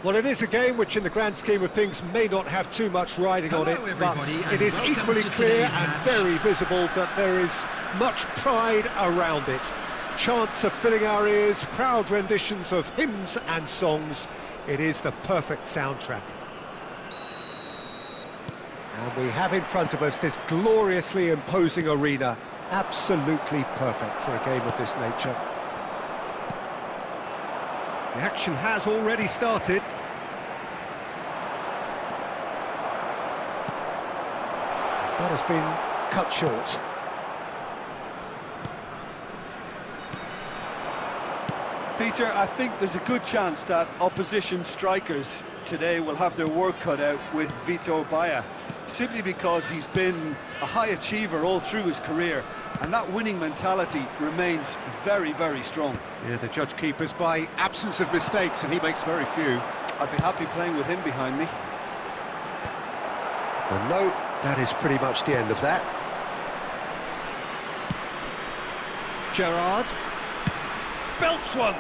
Well, it is a game which, in the grand scheme of things, may not have too much riding on it, but it is equally clear and very visible that there is much pride around it. Chants are filling our ears, proud renditions of hymns and songs. It is the perfect soundtrack. And we have in front of us this gloriously imposing arena, absolutely perfect for a game of this nature. The action has already started. That has been cut short. Peter, I think there's a good chance that opposition strikers today will have their work cut out with Vitor Baia, simply because he's been a high achiever all through his career, and that winning mentality remains very, very strong. Yeah, the judge keepers by absence of mistakes, and he makes very few. I'd be happy playing with him behind me. And no, that is pretty much the end of that. Gerrard belts one.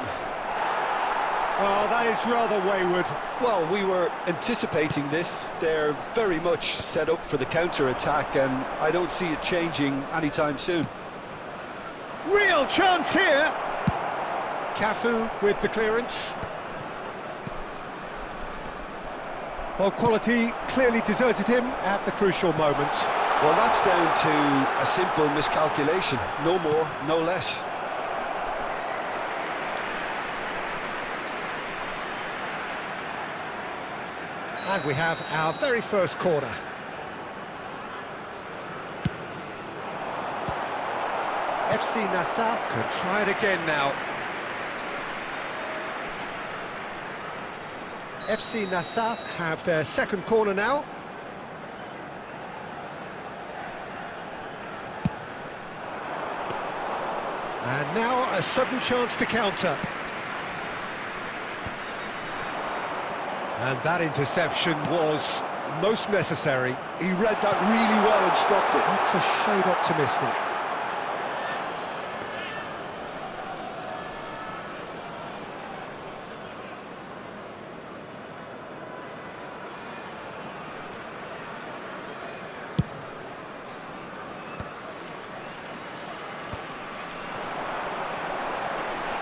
Well, that is rather wayward. Well, we were anticipating this. They're very much set up for the counter-attack, and I don't see it changing anytime soon. Real chance here. Cafu with the clearance. Well, quality clearly deserted him at the crucial moment. Well, that's down to a simple miscalculation. No more, no less. And we have our very first corner. FC Nassau could try it again now. FC Nassau have their second corner now. And now a sudden chance to counter. And that interception was most necessary. He read that really well and stopped it. That's a shade optimistic.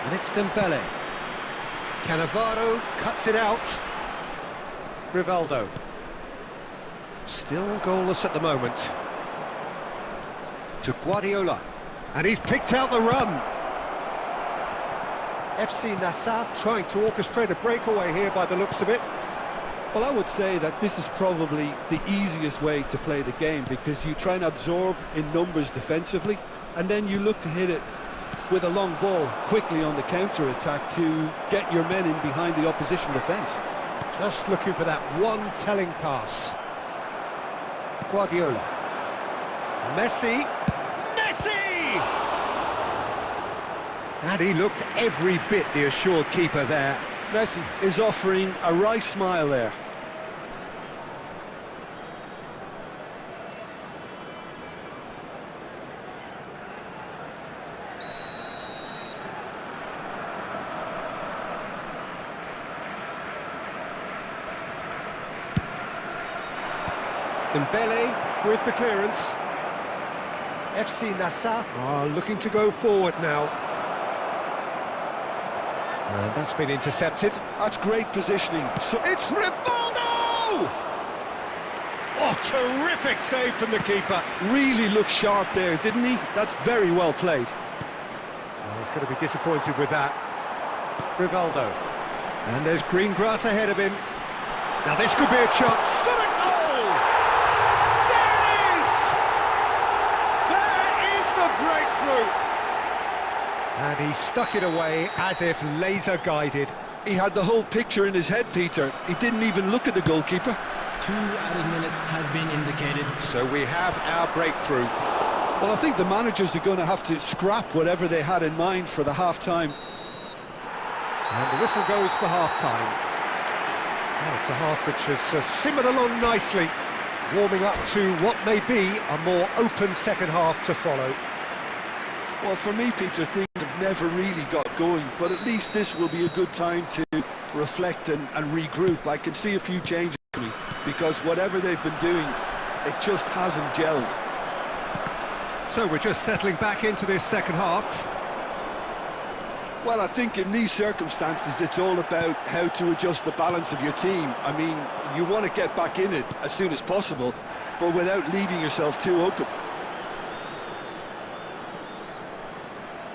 And it's Dembele. Cannavaro cuts it out. Rivaldo. Still goalless at the moment. To Guardiola. And he's picked out the run. FC Nassau trying to orchestrate a breakaway here by the looks of it. Well, I would say that this is probably the easiest way to play the game, because you try and absorb in numbers defensively, and then you look to hit it with a long ball quickly on the counter-attack to get your men in behind the opposition defence. Just looking for that one telling pass. Guardiola. Messi. Messi! And he looked every bit the assured keeper there. Messi is offering a wry smile there. Dembele with the clearance. FC Nassau are looking to go forward now. And that's been intercepted. That's great positioning. So it's Rivaldo! Oh, terrific save from the keeper. Really looked sharp there, didn't he? That's very well played. Well, he's going to be disappointed with that. Rivaldo. And there's green grass ahead of him. Now this could be a chance. Shot a goal! Breakthrough, and he stuck it away as if laser guided. He had the whole picture in his head, Peter. He didn't even look at the goalkeeper. 2 added minutes has been indicated. So we have our breakthrough. Well, I think the managers are going to have to scrap whatever they had in mind for the half-time. And the whistle goes for half-time. Well, it's a half which has simmered along nicely, warming up to what may be a more open second half to follow. Well, for me, Peter, things have never really got going, but at least this will be a good time to reflect and regroup. I can see a few changes coming, because whatever they've been doing, it just hasn't gelled. So we're just settling back into this second half. Well, I think in these circumstances, it's all about how to adjust the balance of your team. I mean, you want to get back in it as soon as possible, but without leaving yourself too open.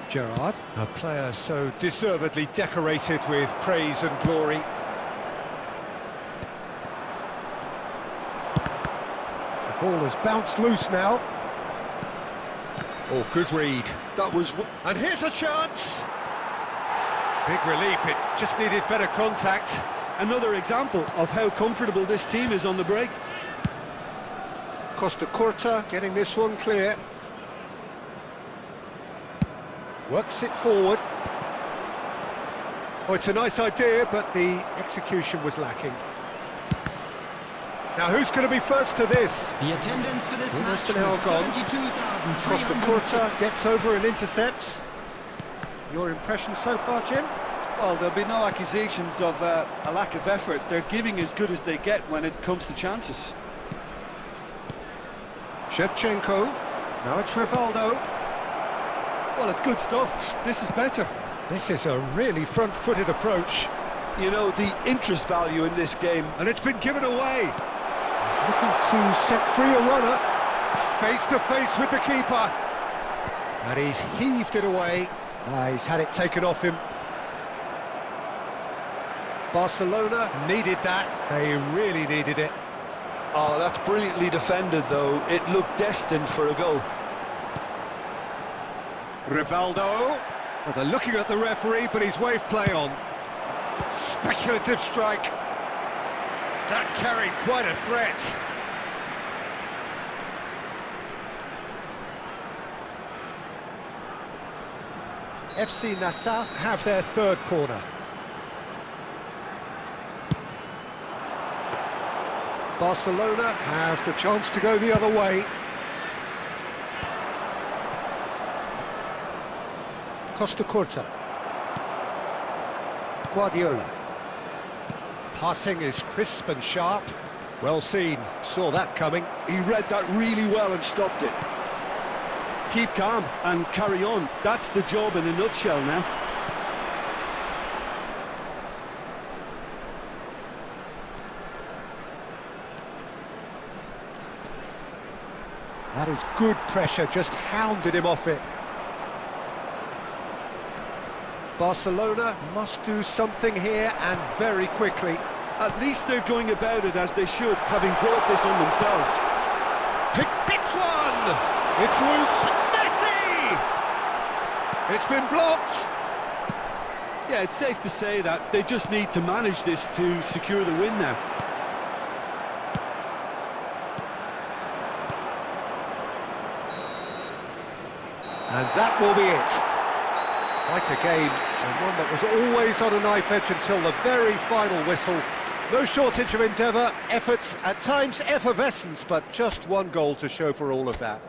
Gerrard, a player so deservedly decorated with praise and glory. The ball has bounced loose now. Oh, good read. That was... And here's a chance! Big relief, it just needed better contact. Another example of how comfortable this team is on the break. Costa Curta getting this one clear. Works it forward. Oh, it's a nice idea, but the execution was lacking. Now, who's going to be first to this? The attendance for this Almost match an hour was gone. 72,300. Costa Curta gets over and intercepts. Your impression so far, Jim? Well, there'll be no accusations of a lack of effort. They're giving as good as they get when it comes to chances. Shevchenko. Now it's Rivaldo. Well, it's good stuff. This is better. This is a really front-footed approach. You know, the interest value in this game. And it's been given away. He's looking to set free a runner. Face to face with the keeper. And he's heaved it away. He's had it taken off him. Barcelona needed that. They really needed it. Oh, that's brilliantly defended, though. It looked destined for a goal. Rivaldo. Well, they're looking at the referee, but he's waved play on. Speculative strike. That carried quite a threat. FC Nassau have their third corner. Barcelona have the chance to go the other way. Costa Curta. Guardiola. Passing is crisp and sharp. Well seen, saw that coming. He read that really well and stopped it. Keep calm and carry on. That's the job in a nutshell now. That is good pressure, just hounded him off it. Barcelona must do something here, and very quickly. At least they're going about it as they should, having brought this on themselves. Hits one! It's loose. Messi! It's been blocked. Yeah, it's safe to say that they just need to manage this to secure the win now. And that will be it. Quite a game, and one that was always on a knife edge until the very final whistle. No shortage of endeavour, effort, at times effervescence, but just one goal to show for all of that.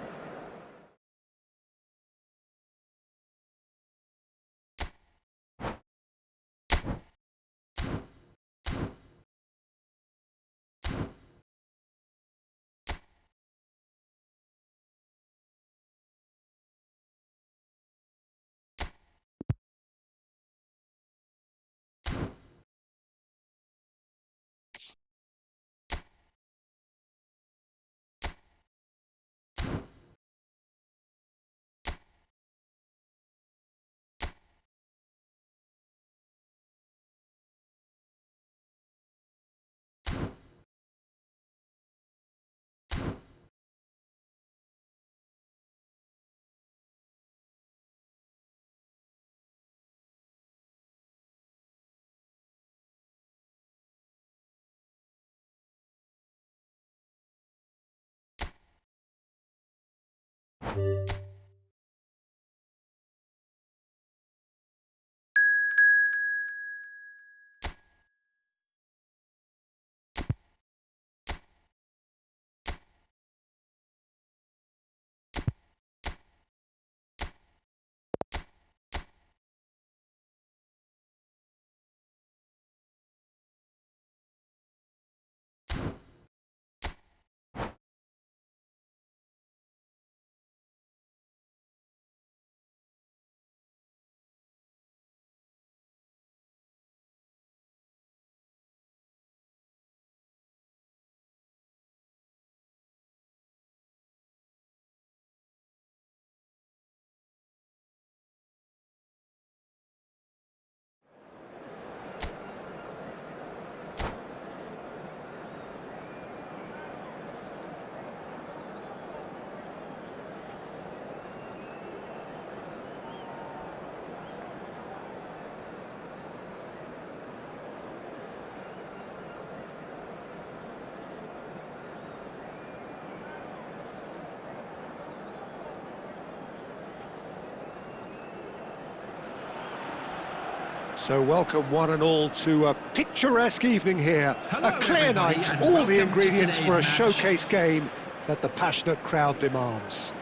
So welcome one and all to a picturesque evening here. Hello, a clear everybody, night, and all welcome the to ingredients for a today's match. showcase game that the passionate crowd demands.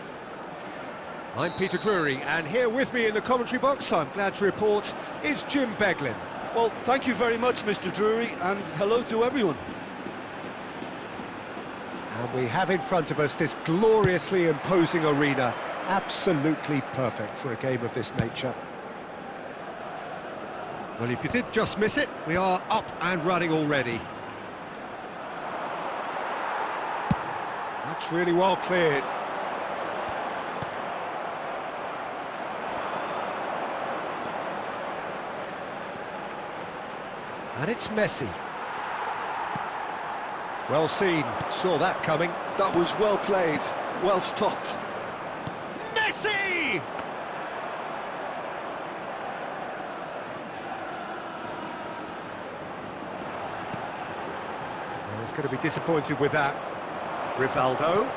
I'm Peter Drury, and here with me in the commentary box, I'm glad to report, is Jim Beglin. Well, thank you very much, Mr. Drury, and hello to everyone. And we have in front of us this gloriously imposing arena, absolutely perfect for a game of this nature. Well, if you did just miss it, we are up and running already. That's really well cleared. And it's Messi. Well seen, saw that coming. That was well played, well stopped. Messi! Well, he's going to be disappointed with that. Rivaldo.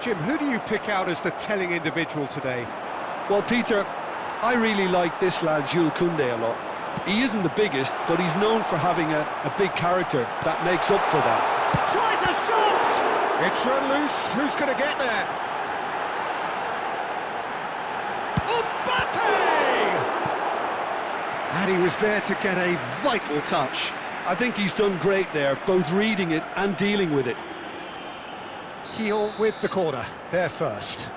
Jim, who do you pick out as the telling individual today? Well, Peter, I really like this lad, Jules Koundé, a lot. He isn't the biggest, but he's known for having a big character that makes up for that. Tries a shot! It's run loose, who's going to get there? And he was there to get a vital touch. I think he's done great there, both reading it and dealing with it. Heel with the corner, there first.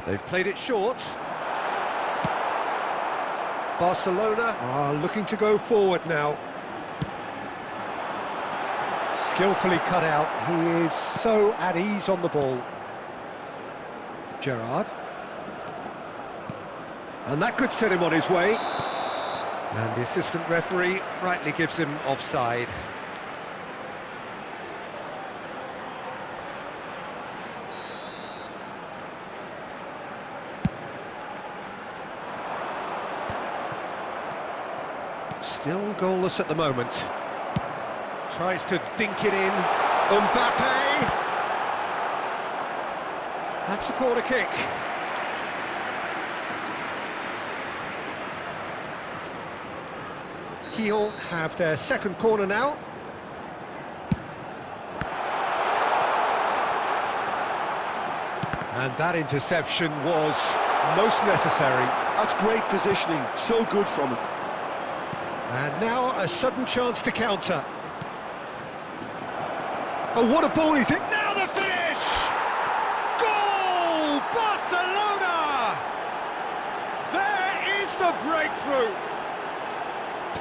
They've played it short. Barcelona are looking to go forward now. Skillfully cut out, he is so at ease on the ball. Gerrard. And that could set him on his way. And the assistant referee rightly gives him offside. Still goalless at the moment. Tries to dink it in. Mbappe! That's a corner kick. He'll have their second corner now. And that interception was most necessary. That's great positioning, so good from him. And now a sudden chance to counter. Oh, what a ball he's hit! Now the finish! Goal! Barcelona! There is the breakthrough!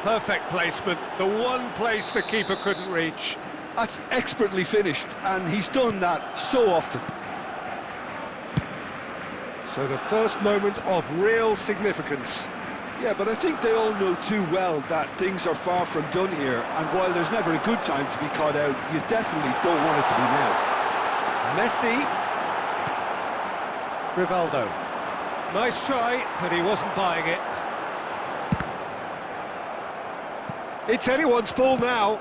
Perfect placement, the one place the keeper couldn't reach. That's expertly finished, and he's done that so often. So the first moment of real significance. Yeah, but I think they all know too well that things are far from done here, and while there's never a good time to be caught out, you definitely don't want it to be now. Messi. Rivaldo. Nice try, but he wasn't buying it. It's anyone's ball now.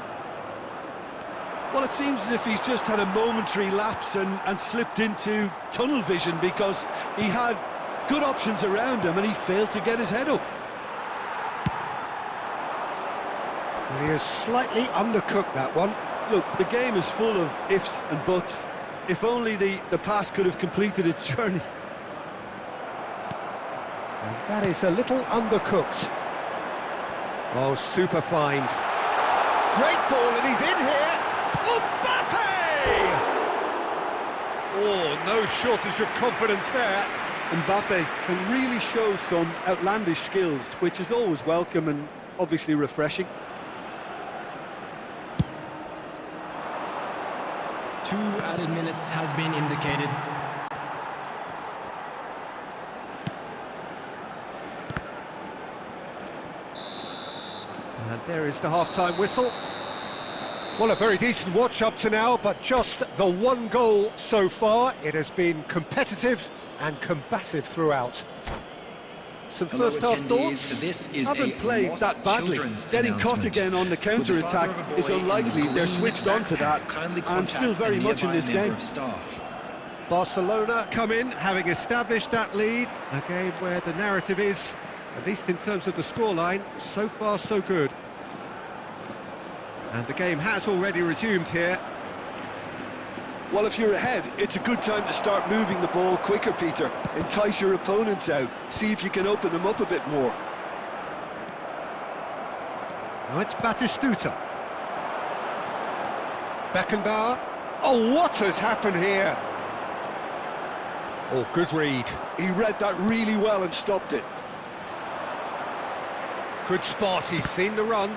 Well, it seems as if he's just had a momentary lapse and slipped into tunnel vision, because he had good options around him and he failed to get his head up. He has slightly undercooked that one. Look, the game is full of ifs and buts. If only the pass could have completed its journey. And that is a little undercooked. Oh, super find. Great ball, and he's in here. Mbappe! Oh, no shortage of confidence there. Mbappe can really show some outlandish skills, which is always welcome and obviously refreshing. 2 added minutes has been indicated. And there is the half-time whistle. Well, a very decent watch up to now, but just the one goal so far. It has been competitive and combative throughout. Some first-half thoughts? Haven't played that badly. Getting caught again on the counter-attack is unlikely. They're switched on to that, and still very much in this game. Barcelona come in, having established that lead. A game where the narrative is, at least in terms of the scoreline, so far so good. And the game has already resumed here. Well, if you're ahead, it's a good time to start moving the ball quicker, Peter. Entice your opponents out. See if you can open them up a bit more. Now it's Batistuta. Beckenbauer. Oh, what has happened here? Oh, good read. He read that really well and stopped it. Good spot, he's seen the run.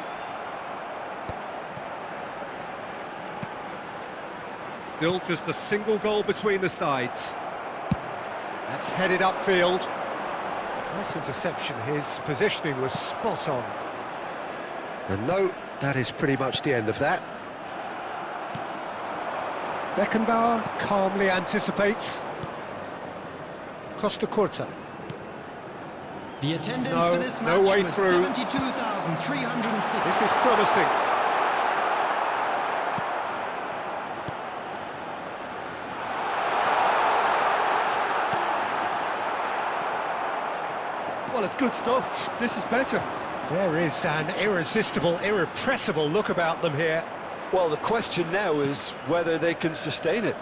Still just a single goal between the sides. That's headed upfield. Nice interception, his positioning was spot on. And no, that is pretty much the end of that. Beckenbauer calmly anticipates. Costa Curta. The attendance for this match no way was through. 72,306. This is promising. Well, it's good stuff. This is better. There is an irresistible, irrepressible look about them here. Well, the question now is whether they can sustain it.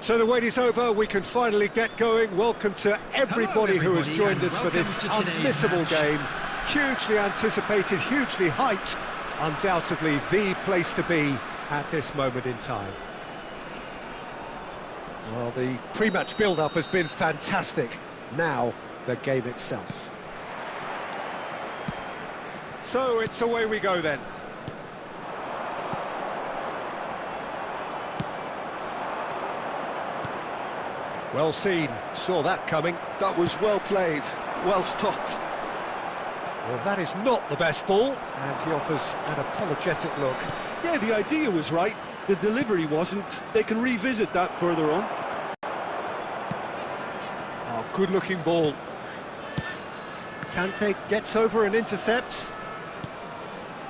So the wait is over, we can finally get going. Welcome to everybody who has joined us for this unmissable game. Hugely anticipated, hugely hyped, undoubtedly the place to be at this moment in time. Well, the pre-match build-up has been fantastic. Now, the game itself. So it's away we go then. Well seen, saw that coming. That was well played, well stopped. Well, that is not the best ball, and he offers an apologetic look. Yeah, the idea was right, the delivery wasn't. They can revisit that further on. Oh, good-looking ball. Kante gets over and intercepts.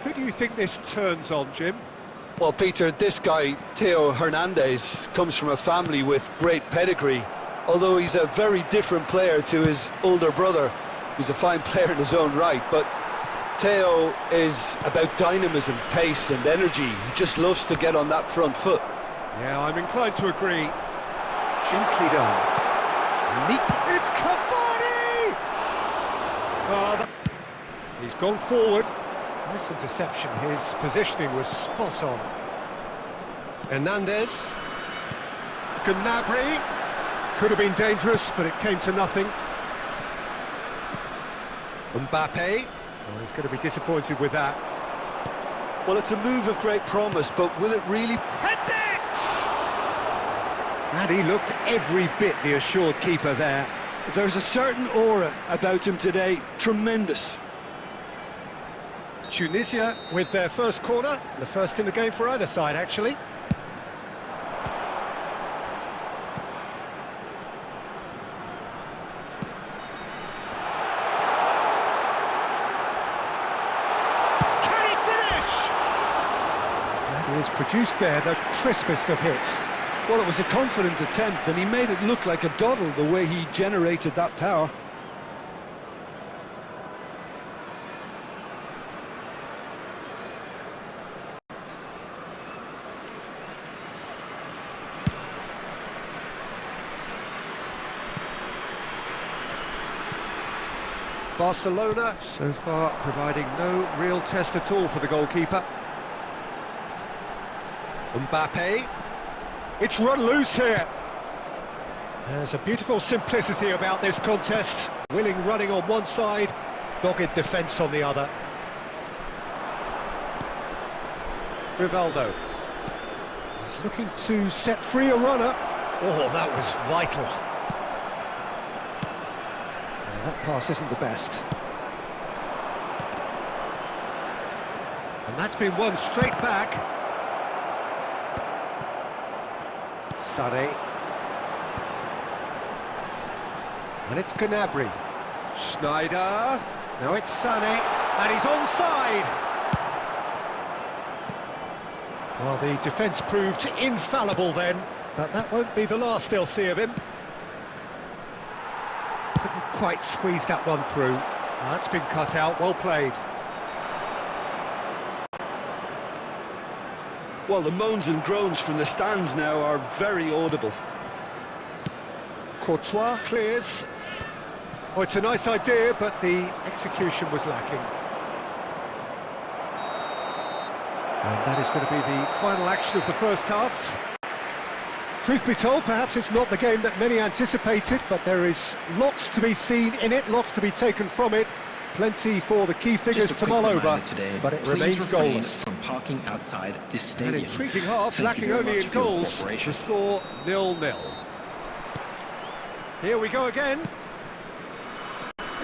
Who do you think this turns on, Jim? Well, Peter, this guy, Theo Hernandez, comes from a family with great pedigree, although he's a very different player to his older brother, who's a fine player in his own right. But Theo is about dynamism, pace and energy. He just loves to get on that front foot. Yeah, I'm inclined to agree. Gently done. It's Cavani! Oh, he's gone forward. Nice interception, his positioning was spot on. Hernandez. Gnabry. Could have been dangerous, but it came to nothing. Mbappe. Oh, he's going to be disappointed with that. Well, it's a move of great promise, but will it really... That's it! And he looked every bit the assured keeper there. There's a certain aura about him today, tremendous. Tunisia with their first corner, the first in the game for either side, actually. Can he finish? That is produced there, the crispest of hits. Well, it was a confident attempt, and he made it look like a doddle the way he generated that power. Barcelona, so far, providing no real test at all for the goalkeeper. Mbappe. It's run loose here. There's a beautiful simplicity about this contest. Willing running on one side, dogged defence on the other. Rivaldo. He's looking to set free a runner. Oh, that was vital. That pass isn't the best. And that's been won straight back. Sané. And it's Gnabry. Schneider. Now it's Sané. And he's onside. Well, the defence proved infallible then, but that won't be the last they'll see of him. Couldn't quite squeeze that one through. That's been cut out, well played. Well, the moans and groans from the stands now are very audible. Courtois clears. Oh, it's a nice idea, but the execution was lacking. And that is going to be the final action of the first half. Truth be told, perhaps it's not the game that many anticipated, but there is lots to be seen in it, lots to be taken from it. Plenty for the key figures to mull over, but it remains goalless. From parking outside this stadium. An intriguing half, lacking only in goals. The score 0-0. Here we go again.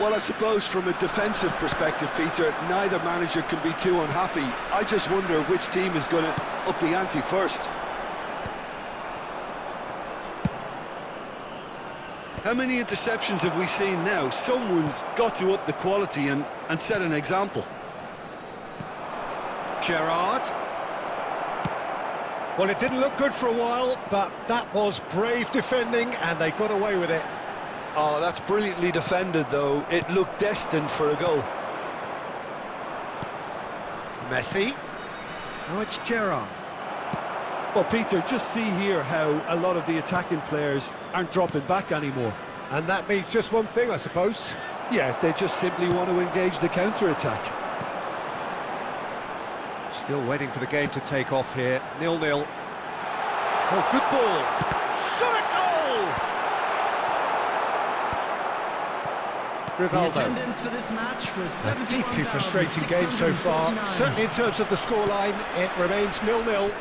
Well, I suppose from a defensive perspective, Peter, neither manager can be too unhappy. I just wonder which team is going to up the ante first. How many interceptions have we seen now? Someone's got to up the quality and set an example. Gerrard. Well, it didn't look good for a while, but that was brave defending, and they got away with it. Oh, that's brilliantly defended, though. It looked destined for a goal. Messi. Now it's Gerrard. Well, Peter, just see here how a lot of the attacking players aren't dropping back anymore. And that means just one thing, I suppose. Yeah, they just simply want to engage the counter-attack. Still waiting for the game to take off here. 0-0. Oh, good ball. Shot at goal! The Rivaldo. attendance for this match was A deeply frustrating game so far. Certainly in terms of the scoreline, it remains 0-0.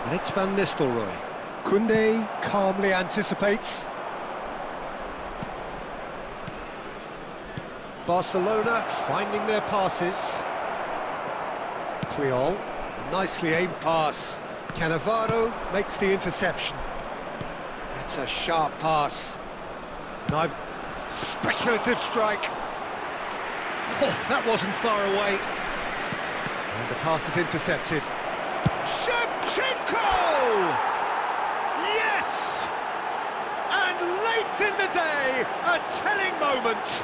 And it's Van Nistelrooy. Koundé calmly anticipates. Barcelona finding their passes. Puyol, nicely aimed pass. Cannavaro makes the interception. That's a sharp pass. Now, speculative strike. Oh, that wasn't far away. And the pass is intercepted. Shevchenko! Yes! And late in the day, a telling moment.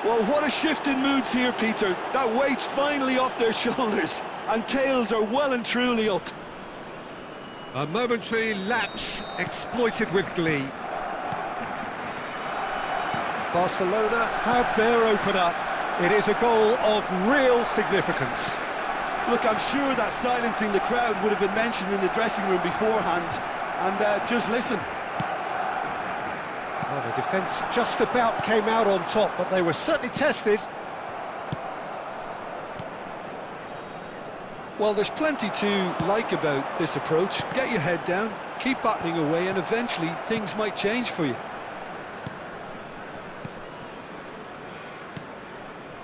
Well, what a shift in moods here, Peter. That weight's finally off their shoulders, and tails are well and truly up. A momentary lapse exploited with glee. Barcelona have their opener. It is a goal of real significance. Look, I'm sure that silencing the crowd would have been mentioned in the dressing room beforehand, and just listen. Well, the defence just about came out on top, but they were certainly tested. Well, there's plenty to like about this approach. Get your head down, keep battling away, and eventually things might change for you.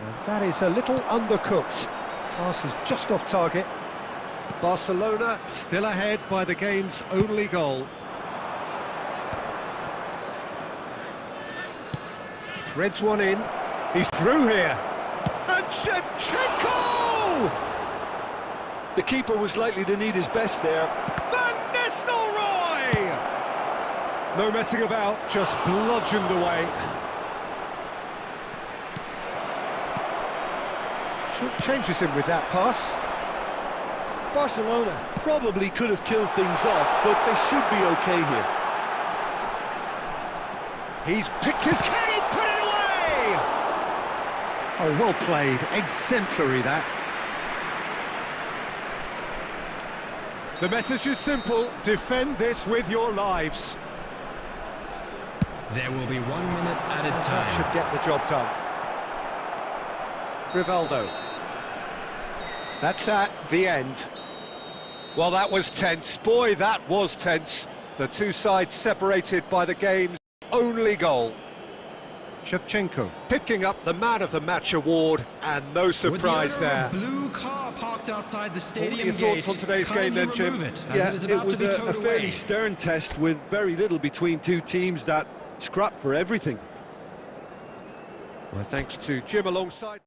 And that is a little undercooked. Pass is just off target. Barcelona still ahead by the game's only goal. Threads one in. He's through here. And Shevchenko! The keeper was likely to need his best there. Van Nistelrooy! No messing about, just bludgeoned away. Changes him with that pass. Barcelona probably could have killed things off, but they should be okay here. He's picked his... Can he put it away? Oh, well played. Exemplary, that. The message is simple. Defend this with your lives. There will be 1 minute added That time. should get the job done. Rivaldo. That's at the end. Well, that was tense. Boy, that was tense. The two sides separated by the game's only goal. Shevchenko picking up the Man of the Match award, and no surprise there. Blue car parked outside the stadium. What are your thoughts on today's game then, Jim? Yeah, it was a fairly stern test with very little between two teams that scrapped for everything. Well, thanks to Jim alongside.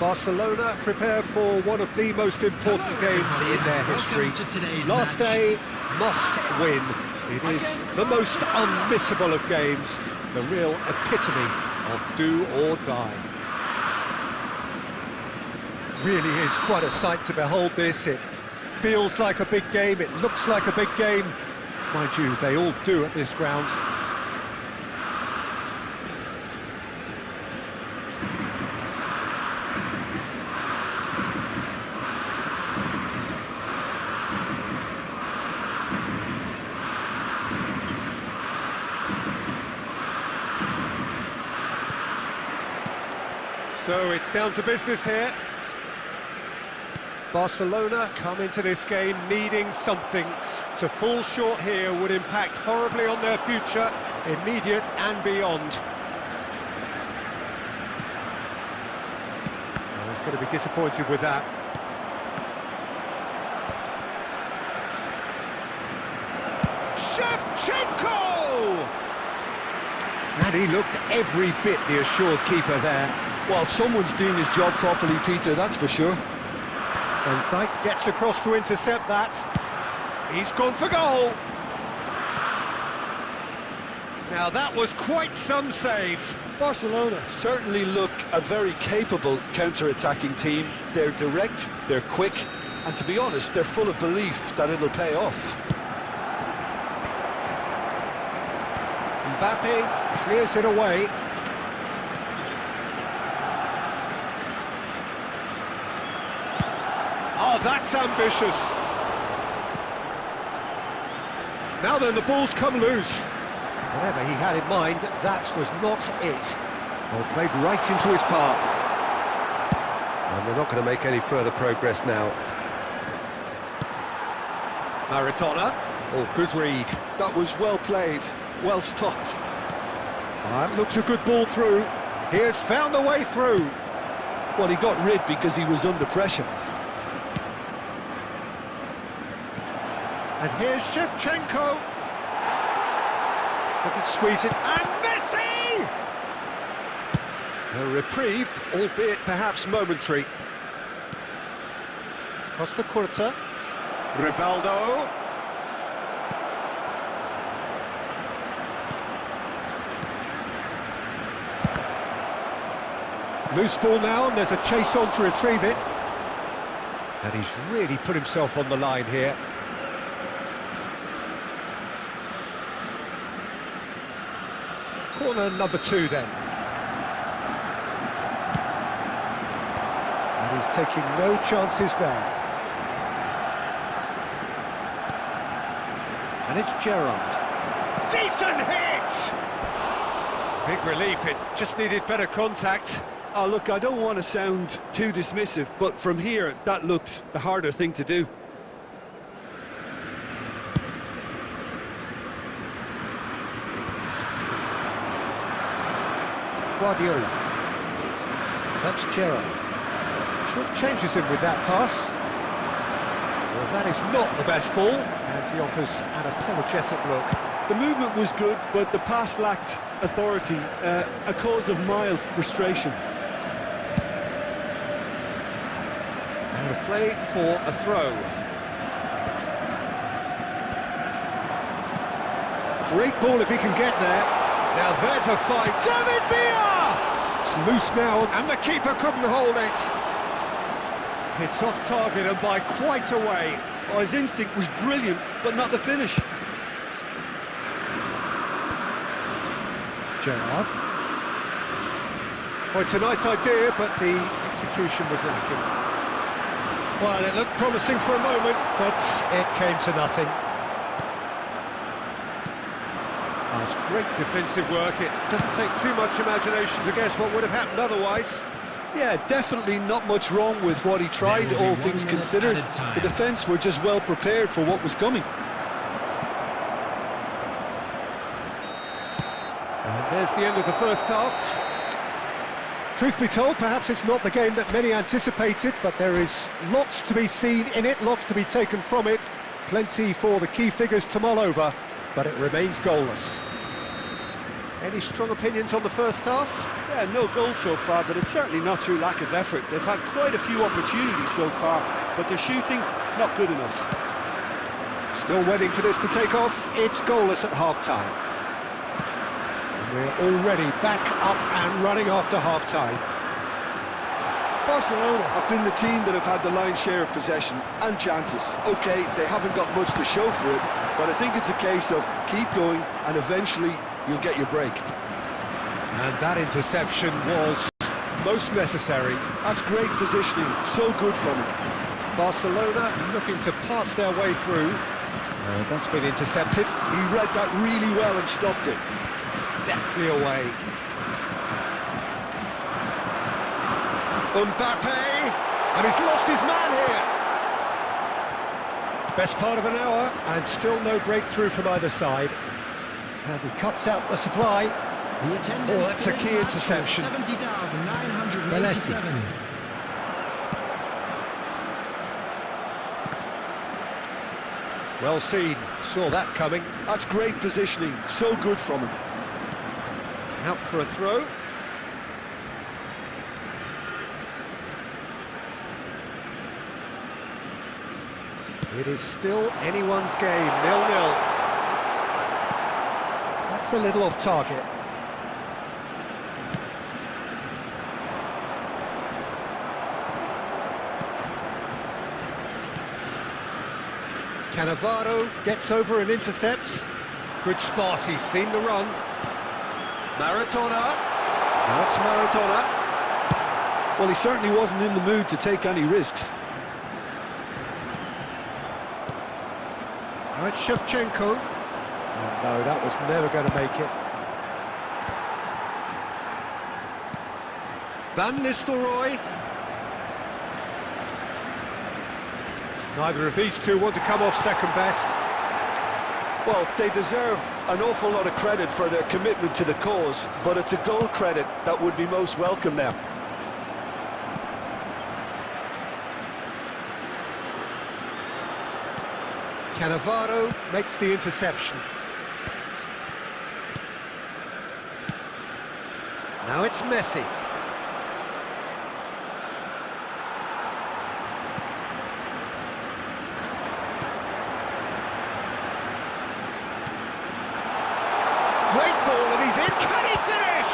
Barcelona prepare for one of the most important games in their history. Last day, must win. It is the most unmissable of games, the real epitome of do or die. Really is quite a sight to behold this. It feels like a big game, it looks like a big game. Mind you, they all do at this ground. So it's down to business here. Barcelona come into this game needing something. To fall short here would impact horribly on their future, immediate and beyond. Well, he's going to be disappointed with that. Shevchenko! And he looked every bit the assured keeper there. Well, someone's doing his job properly, Peter, that's for sure. And Dyke gets across to intercept that. He's gone for goal. Now that was quite some save. Barcelona certainly look a very capable counter-attacking team. They're direct, they're quick, and to be honest, they're full of belief that it'll pay off. Mbappe clears it away. Oh, that's ambitious. Now then, the ball's come loose. Whatever he had in mind, that was not it. Well, played right into his path. And they're not going to make any further progress now. Maradona. Oh, good read. That was well played, well stopped. That looks a good ball through. He has found the way through. Well, he got rid because he was under pressure. And here's Shevchenko. Couldn't squeeze it. And Messi! A reprieve, albeit perhaps momentary. Costa Curta. Rivaldo. Loose ball now, and there's a chase on to retrieve it. And he's really put himself on the line here. Corner number 2 then. And he's taking no chances there. And it's Gerrard. Decent hit! Big relief, it just needed better contact. Oh, look, I don't want to sound too dismissive, but from here, that looked the harder thing to do. Guardiola. That's Gerrard. Short changes him with that pass. Well, that is not the best ball, and he offers an apologetic look. The movement was good, but the pass lacked authority, a cause of mild frustration. Out of play for a throw. Great ball if he can get there. Now there's a fight. David Villa! It's loose now, and the keeper couldn't hold it. It's off target and by quite a way. Oh, his instinct was brilliant, but not the finish. Gerrard. Well, it's a nice idea, but the execution was lacking. Well, it looked promising for a moment, but it came to nothing. That's great defensive work. It doesn't take too much imagination to guess what would have happened otherwise. Yeah, definitely not much wrong with what he tried, all things considered. The defence were just well prepared for what was coming. And there's the end of the first half. Truth be told, perhaps it's not the game that many anticipated, but there is lots to be seen in it, lots to be taken from it. Plenty for the key figures to mull over, but it remains goalless. Any strong opinions on the first half? Yeah, no goal so far, but it's certainly not through lack of effort. They've had quite a few opportunities so far, but their shooting, not good enough. Still waiting for this to take off. It's goalless at half-time. And we're already back up and running after half-time. Barcelona have been the team that have had the lion's share of possession and chances. OK, they haven't got much to show for it, but I think it's a case of keep going and eventually you'll get your break. And that interception was most necessary. That's great positioning, so good from him. Barcelona looking to pass their way through. That's been intercepted. He read that really well and stopped it. Deftly away. Mbappe! And he's lost his man here! Best part of an hour, and still no breakthrough from either side. And he cuts out the supply. The attendance that's a key interception. 70,987. Well seen, saw that coming. That's great positioning, so good from him. Out for a throw. It is still anyone's game, 0-0. That's a little off target. Cannavaro gets over and intercepts. Good spot, he's seen the run. Maradona. Now it's Maradona. Well, he certainly wasn't in the mood to take any risks. Now it's Shevchenko. No, that was never going to make it. Van Nistelrooy. Neither of these two want to come off second best. Well, they deserve an awful lot of credit for their commitment to the cause, but it's a goal credit that would be most welcome now. Cannavaro makes the interception. Now it's Messi. Great ball and he's in. Can he finish?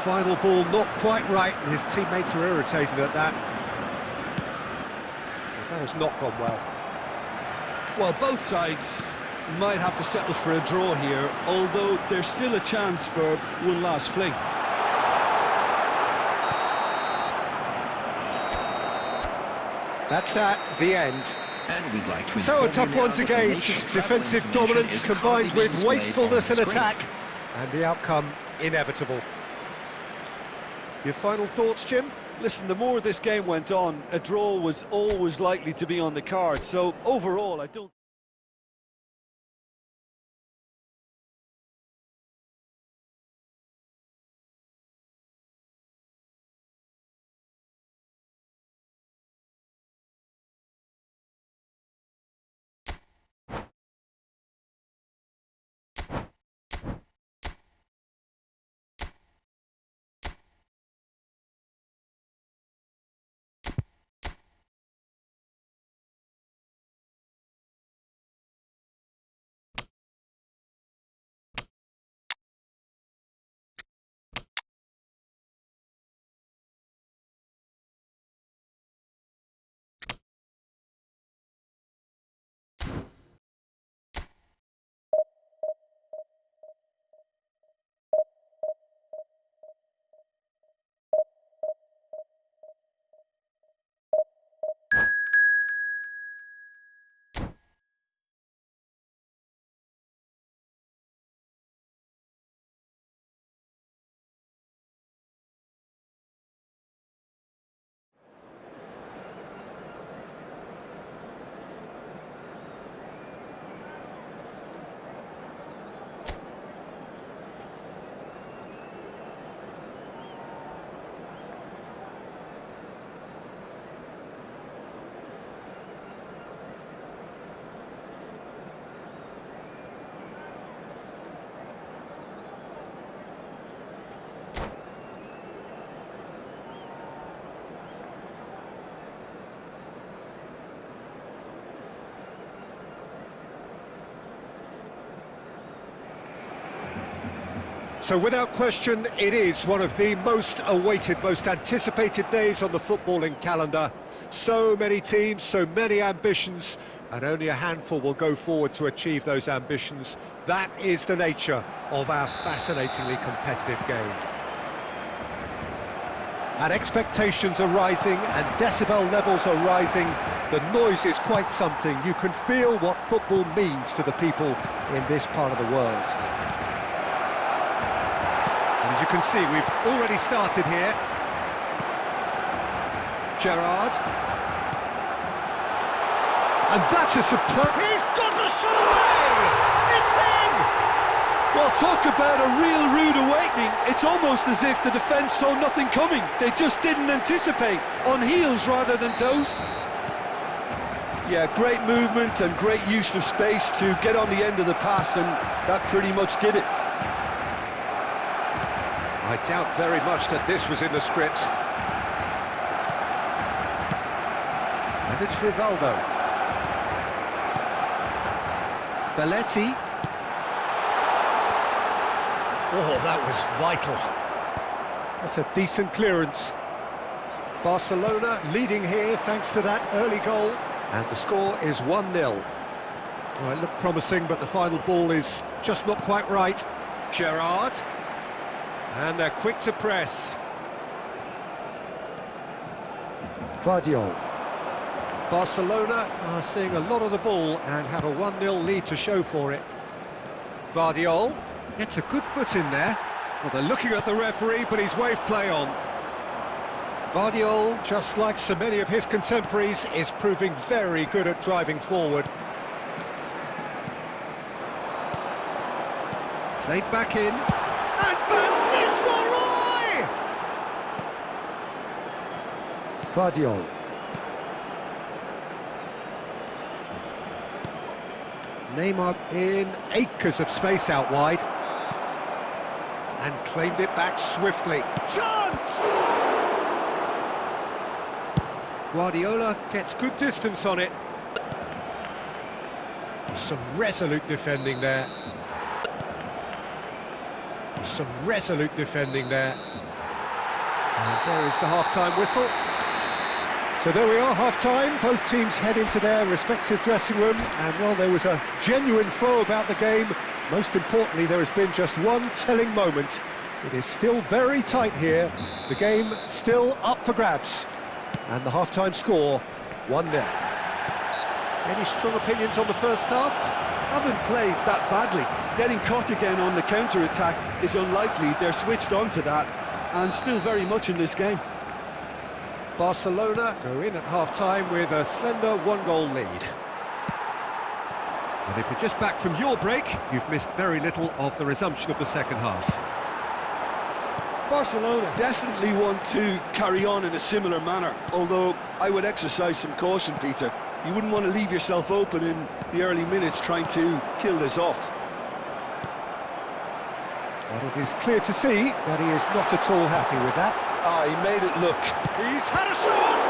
Final ball not quite right, and his teammates are irritated at that. That has not gone well. Well, both sides might have to settle for a draw here, although there's still a chance for one last fling. That's that, the end. And we'd like to So a tough one to gauge. Defensive dominance combined with wastefulness in attack, and the outcome inevitable. Your final thoughts, Jim? Listen, the more this game went on, a draw was always likely to be on the card, so overall I don't So without question, it is one of the most awaited, most anticipated days on the footballing calendar. So many teams, so many ambitions, and only a handful will go forward to achieve those ambitions. That is the nature of our fascinatingly competitive game. And expectations are rising, and decibel levels are rising. The noise is quite something. You can feel what football means to the people in this part of the world. And as you can see, we've already started here. Gerrard. And that's a superb... He's got the shot away! It's in! Well, talk about a real rude awakening. It's almost as if the defence saw nothing coming. They just didn't anticipate, on heels rather than toes. Yeah, great movement and great use of space to get on the end of the pass, and that pretty much did it. I doubt very much that this was in the script. And it's Rivaldo. Belletti. Oh, that was vital. That's a decent clearance. Barcelona leading here thanks to that early goal. And the score is 1-0. Well, it looked promising, but the final ball is just not quite right. Gerrard. And they're quick to press. Guardiola. Barcelona are seeing a lot of the ball and have a 1-0 lead to show for it. Guardiola gets a good foot in there. Well, they're looking at the referee, but he's waved play on. Guardiola, just like so many of his contemporaries, is proving very good at driving forward. Played back in. And Van Nistelrooy! Guardiola. Neymar in acres of space out wide. And claimed it back swiftly. Chance! Guardiola gets good distance on it. Some resolute defending there. Some resolute defending there. And there is the half-time whistle. So there we are, half-time. Both teams head into their respective dressing room. And, well, there was a genuine flow about the game. Most importantly, there has been just one telling moment. It is still very tight here. The game still up for grabs. And the half-time score, 1-0. Any strong opinions on the first half? Haven't played that badly. Getting caught again on the counter-attack is unlikely. They're switched on to that, and still very much in this game. Barcelona go in at half-time with a slender one-goal lead. And if you're just back from your break, you've missed very little of the resumption of the second half. Barcelona definitely want to carry on in a similar manner, although I would exercise some caution, Peter. You wouldn't want to leave yourself open in the early minutes trying to kill this off. Well, it is clear to see that he is not at all happy with that. Ah, he made it look. He's had a shot!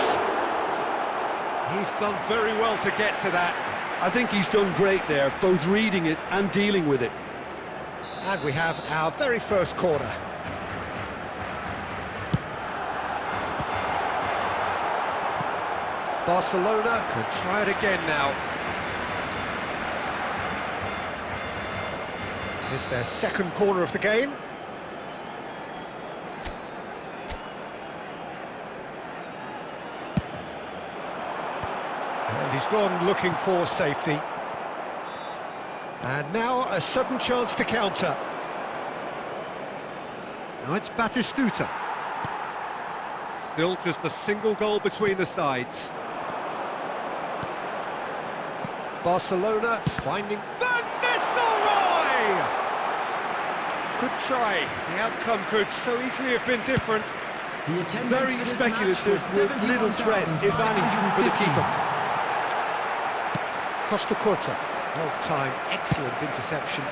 He's done very well to get to that. I think he's done great there, both reading it and dealing with it. And we have our very first corner. Barcelona can try it again now. It's their second corner of the game. And he's gone looking for safety. And now a sudden chance to counter. Now it's Batistuta. Still just a single goal between the sides. Barcelona finding Van Nistelrooy! Good try. The outcome could so easily have been different. Very speculative with little threat, if any, for the keeper. Costa Curta. Well-timed, excellent interception.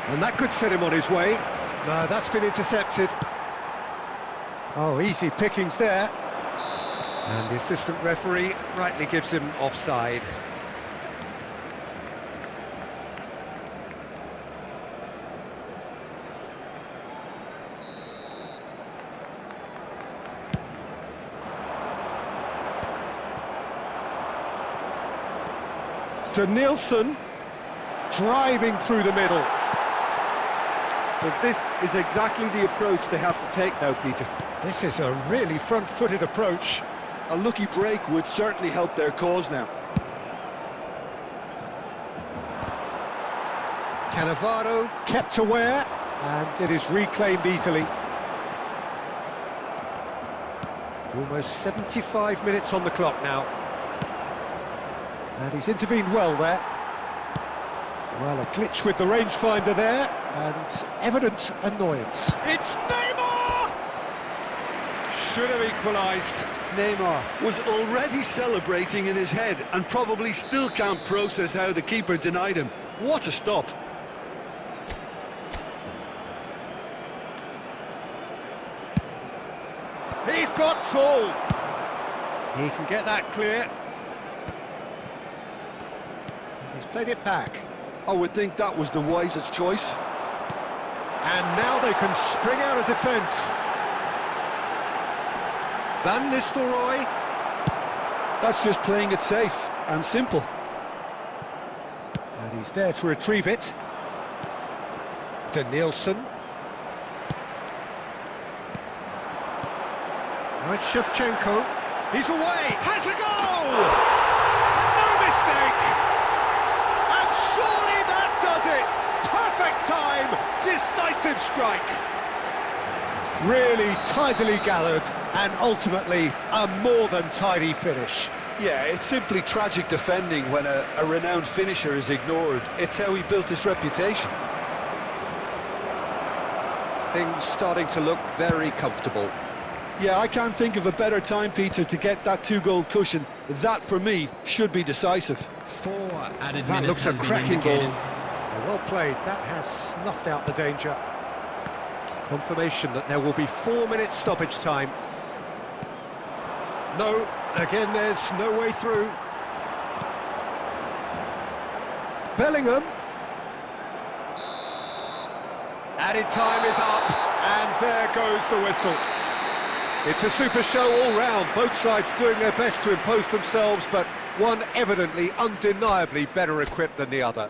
And that could set him on his way. No, that's been intercepted. Oh, easy pickings there. And the assistant referee rightly gives him offside. Denilson driving through the middle. But this is exactly the approach they have to take now, Peter. This is a really front-footed approach. A lucky break would certainly help their cause now. Cannavaro kept aware, and it is reclaimed easily. Almost 75 minutes on the clock now. And he's intervened well there. Well, a glitch with the rangefinder there, and evident annoyance. It's Neymar! Should have equalised. Neymar was already celebrating in his head and probably still can't process how the keeper denied him. What a stop! He's got tall. He can get that clear. He's played it back. I would think that was the wisest choice. And now they can spring out of defence. Van Nistelrooy. That's just playing it safe and simple. And he's there to retrieve it. Denilson. Right, Shevchenko. He's away. Has a goal! No mistake! And surely that does it! Perfect time! Decisive strike! Really tidily gathered, and ultimately a more than tidy finish. Yeah, it's simply tragic defending when a renowned finisher is ignored. It's how he built his reputation. Things starting to look very comfortable. Yeah, I can't think of a better time, Peter, to get that two-goal cushion. That, for me, should be decisive. 4 added That minutes looks a has been cracking ball. indicated. Well played. That has snuffed out the danger. Confirmation that there will be 4 minutes stoppage time. No, again there's no way through. Bellingham. Added time is up, and there goes the whistle. It's a super show all round, both sides doing their best to impose themselves, but one evidently, undeniably better equipped than the other.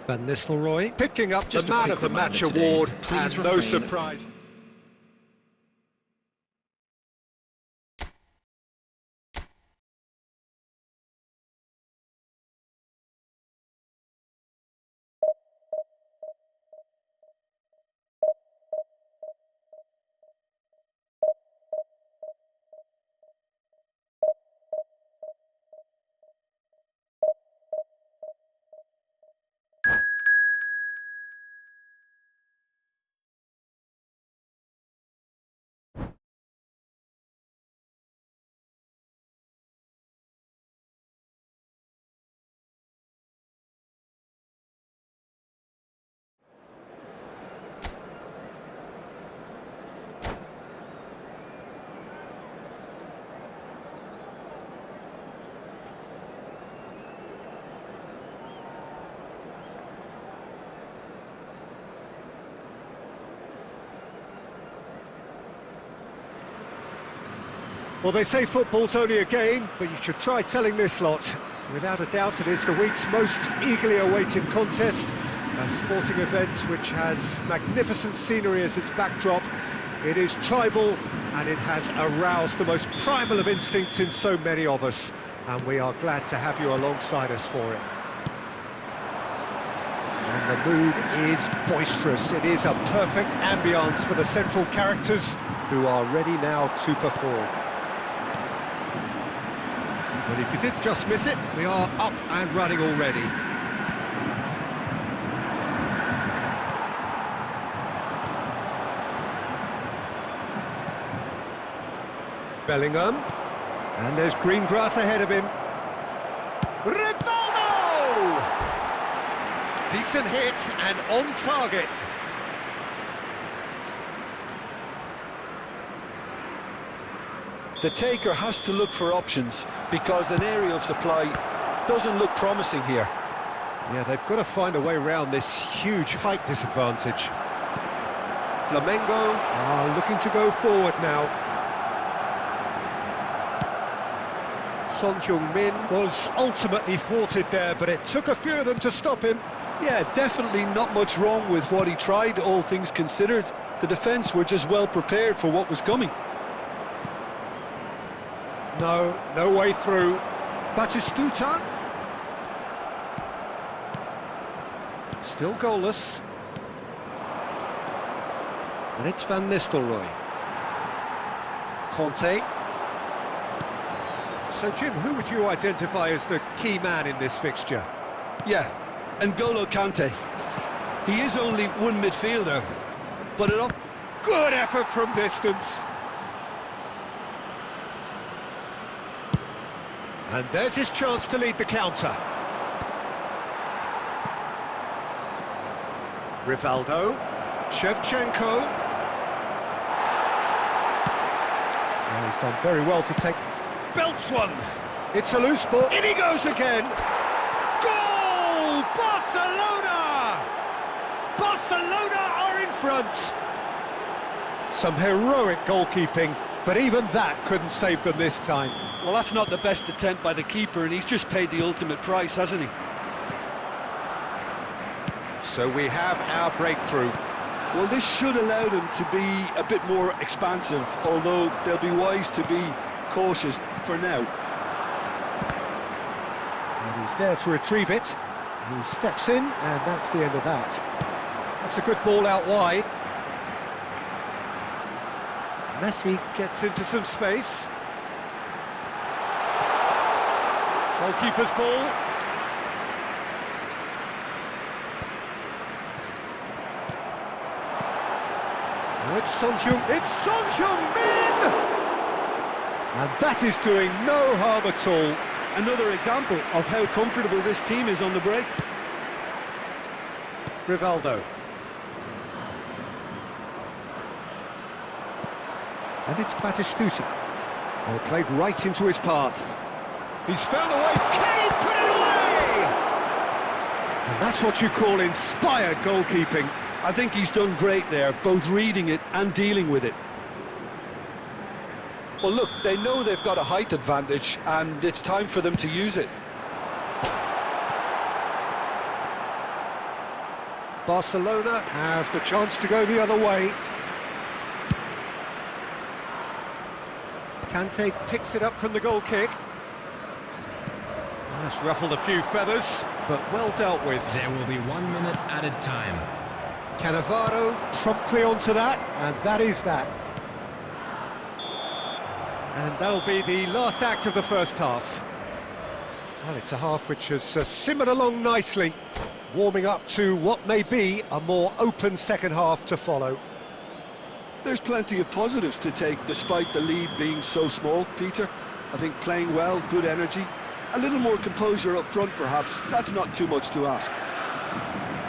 Van Nistelrooy picking up Just the a Man quick of the Match reminder today, award, please and no refrain surprise. Well, they say football's only a game, but you should try telling this lot. Without a doubt, it is the week's most eagerly awaited contest, a sporting event which has magnificent scenery as its backdrop. It is tribal, and it has aroused the most primal of instincts in so many of us, and we are glad to have you alongside us for it. And the mood is boisterous. It is a perfect ambience for the central characters, who are ready now to perform. Well, if you did just miss it, we are up and running already. Bellingham. And there's green grass ahead of him. Rivaldo! Decent hit and on target. The taker has to look for options because an aerial supply doesn't look promising here. Yeah, they've got to find a way around this huge height disadvantage. Flamengo are looking to go forward now. Son Heung-min was ultimately thwarted there, but it took a few of them to stop him. Yeah, definitely not much wrong with what he tried, all things considered. The defence were just well prepared for what was coming. No way through. Batistuta. Still goalless. And it's Van Nistelrooy. Conte. So, Jim, who would you identify as the key man in this fixture? Yeah, N'Golo Kante. He is only one midfielder, but it all... Good effort from distance. And there's his chance to lead the counter. Rivaldo. Shevchenko. Oh, he's done very well to take... Belts one. It's a loose ball. In he goes again. Goal! Barcelona! Barcelona are in front. Some heroic goalkeeping, but even that couldn't save them this time. Well, that's not the best attempt by the keeper, and he's just paid the ultimate price, hasn't he? So we have our breakthrough. Well, this should allow them to be a bit more expansive, although they'll be wise to be cautious for now. And he's there to retrieve it. He steps in, and that's the end of that. That's a good ball out wide. Messi gets into some space. Goalkeeper's ball. Oh, it's Son Heung-min! And that is doing no harm at all. Another example of how comfortable this team is on the break. Rivaldo. And it's Batistuta. Oh, played right into his path. He's found a way. Can he put it away? And that's what you call inspired goalkeeping. I think he's done great there, both reading it and dealing with it. Well, look, they know they've got a height advantage, and it's time for them to use it. Barcelona have the chance to go the other way. Kante picks it up from the goal kick. That's ruffled a few feathers, but well dealt with. There will be 1 minute added time. Cannavaro promptly onto that, and that is that. And that'll be the last act of the first half. Well, it's a half which has simmered along nicely, warming up to what may be a more open second half to follow. There's plenty of positives to take, despite the lead being so small, Peter. I think playing well, good energy, a little more composure up front perhaps, that's not too much to ask.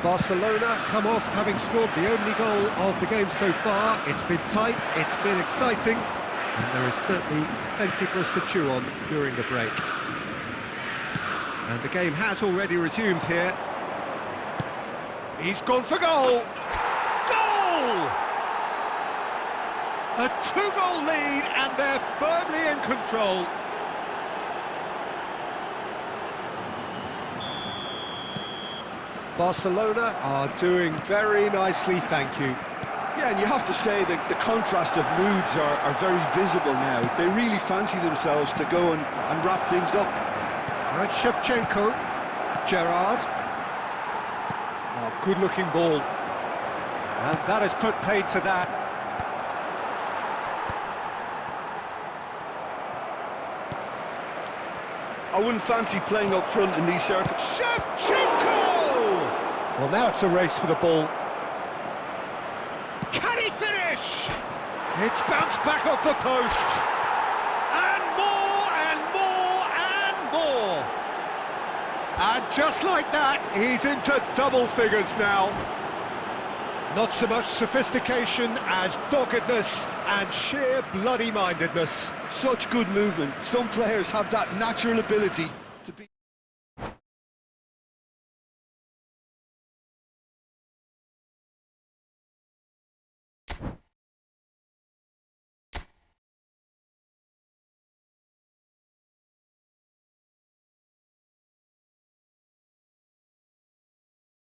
Barcelona come off having scored the only goal of the game so far. It's been tight, it's been exciting, and there is certainly plenty for us to chew on during the break. And the game has already resumed here. He's gone for goal! Goal! A two-goal lead, and they're firmly in control. Barcelona are doing very nicely, thank you. Yeah, and you have to say that the contrast of moods are very visible now. They really fancy themselves to go and wrap things up. All right, Shevchenko, Gerrard. Oh, good-looking ball. And that has put paid to that. I wouldn't fancy playing up front in these circumstances. Shevchenko! Well, now it's a race for the ball. Can he finish? It's bounced back off the post. And more, and more, and more. And just like that, he's into double figures now. Not so much sophistication as doggedness and sheer bloody-mindedness. Such good movement. Some players have that natural ability to be...